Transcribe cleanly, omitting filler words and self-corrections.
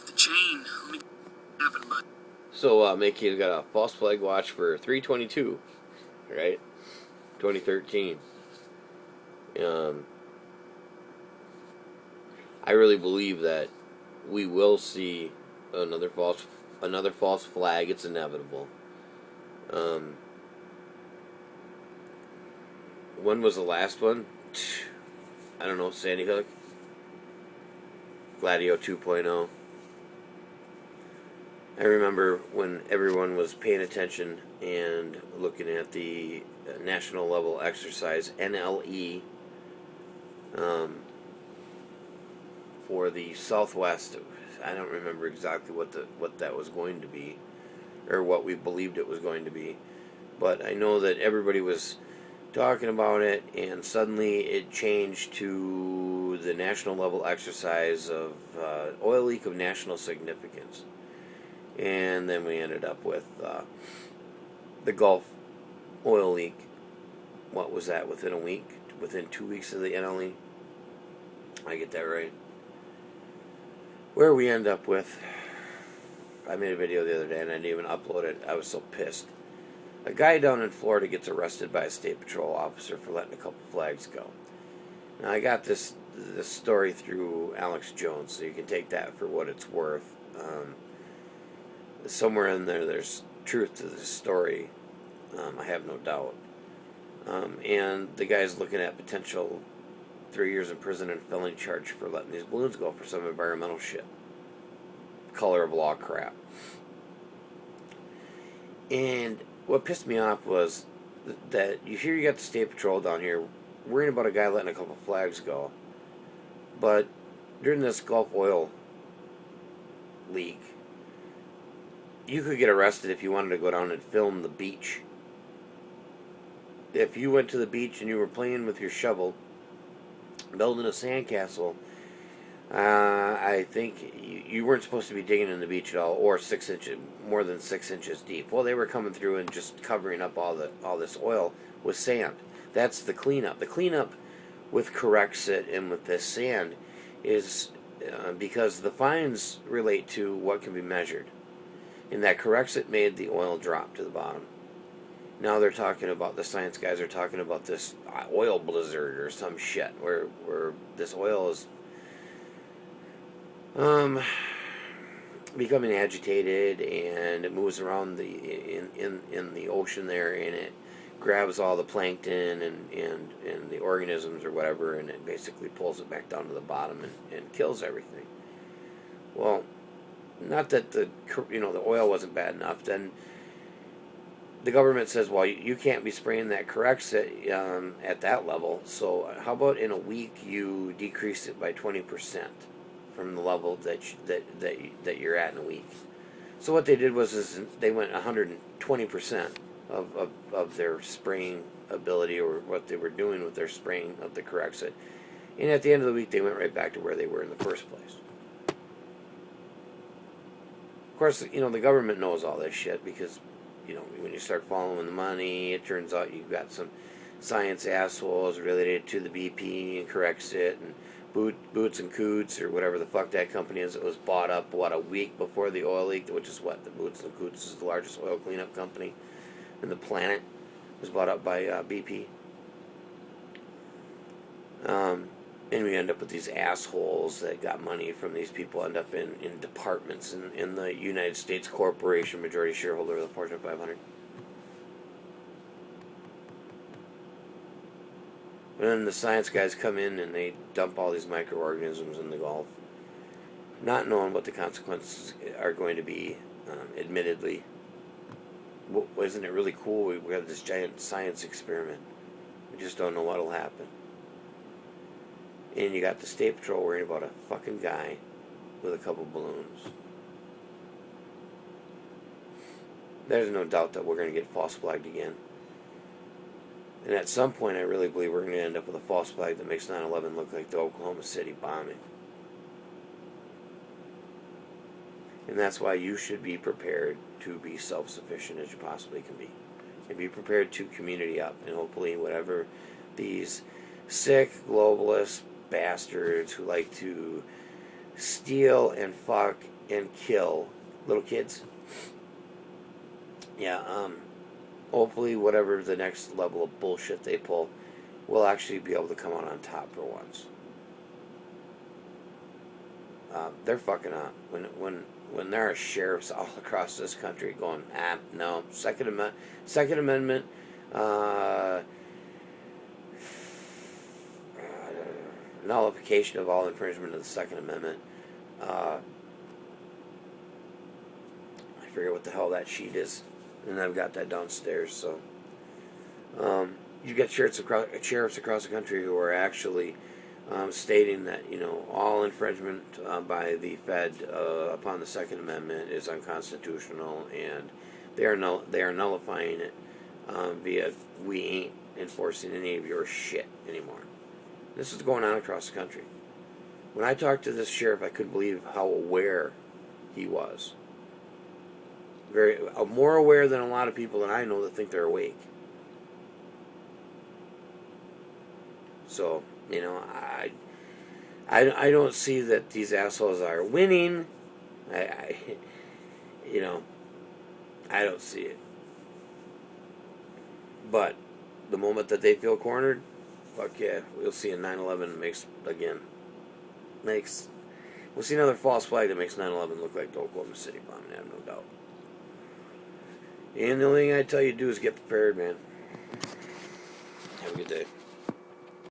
off the chain. Let me happen, bud. So, Mickey's got a false flag watch for 3/22, right? 2013. I really believe that we will see another false flag. It's inevitable. When was the last one? I don't know. Sandy Hook, Gladio 2.0. I remember when everyone was paying attention and looking at the national level exercise NLE for the Southwest. I don't remember exactly what that was going to be, or what we believed it was going to be, but I know that everybody was talking about it, and suddenly it changed to the national level exercise of oil leak of national significance. And then we ended up with the Gulf oil leak. What was that, within a week? Within 2 weeks of the NLE? I get that right. Where we end up with, I made a video the other day and I didn't even upload it. I was so pissed. A guy down in Florida gets arrested by a state patrol officer for letting a couple flags go. Now, I got this story through Alex Jones, so you can take that for what it's worth. Somewhere in there, there's truth to this story. I have no doubt. And the guy's looking at potential 3 years in prison and felony charge for letting these balloons go for some environmental shit. Color of law crap. And what pissed me off was that you got the state patrol down here worrying about a guy letting a couple flags go. But during this Gulf oil leak, you could get arrested if you wanted to go down and film the beach. If you went to the beach and you were playing with your shovel, building a sandcastle, I think you weren't supposed to be digging in the beach at all, or more than 6 inches deep. Well, they were coming through and just covering up all this oil with sand. That's the cleanup. The cleanup with Corexit and with this sand is because the fines relate to what can be measured. And that Corexit made the oil drop to the bottom. Now they're talking about, the science guys are talking about this oil blizzard or some shit, where this oil is becoming agitated, and it moves around in the ocean there, and it grabs all the plankton and the organisms or whatever, and it basically pulls it back down to the bottom and kills everything. Well, not that the oil wasn't bad enough. Then the government says, well, you can't be spraying that Corexit at that level. So how about in a week you decrease it by 20% from the level that you're at in a week? So what they did was they went 120% of their spraying ability, or what they were doing with their spraying of the Corexit. And at the end of the week, they went right back to where they were in the first place. Of course, the government knows all this shit, because, when you start following the money, it turns out you've got some science assholes related to the BP and Corexit and Boots and Coots, or whatever the fuck that company is. It was bought up, a week before the oil leak, which is what, the Boots and Coots is the largest oil cleanup company in the planet. It was bought up by BP. And we end up with these assholes that got money from these people, end up in departments in the United States Corporation, majority shareholder of the Fortune 500. And then the science guys come in and they dump all these microorganisms in the Gulf, not knowing what the consequences are going to be, admittedly. Well, isn't it really cool? We have this giant science experiment. We just don't know what will happen. And you got the state patrol worrying about a fucking guy with a couple balloons. There's no doubt that we're going to get false flagged again. And at some point, I really believe we're going to end up with a false flag that makes 9/11 look like the Oklahoma City bombing. And that's why you should be prepared to be self-sufficient as you possibly can be. And be prepared to community up. And hopefully whatever these sick globalist bastards who like to steal and fuck and kill little kids. Yeah, hopefully whatever the next level of bullshit they pull, we'll actually be able to come out on top for once. They're fucking up. When there are sheriffs all across this country going, no, Second Amendment, nullification of all infringement of the Second Amendment. I forget what the hell that sheet is, and I've got that downstairs. So, you got sheriffs across the country who are actually stating that all infringement by the Fed upon the Second Amendment is unconstitutional, and they are nullifying it via we ain't enforcing any of your shit anymore. This is going on across the country. When I talked to this sheriff, I couldn't believe how aware he was. Very more aware than a lot of people that I know that think they're awake. So, I don't see that these assholes are winning. I don't see it. But the moment that they feel cornered, fuck yeah, we'll see a 9/11 we'll see another false flag that makes 9/11 look like the Oklahoma City bombing, I have no doubt. And the only thing I tell you to do is get prepared, man. Have a good day.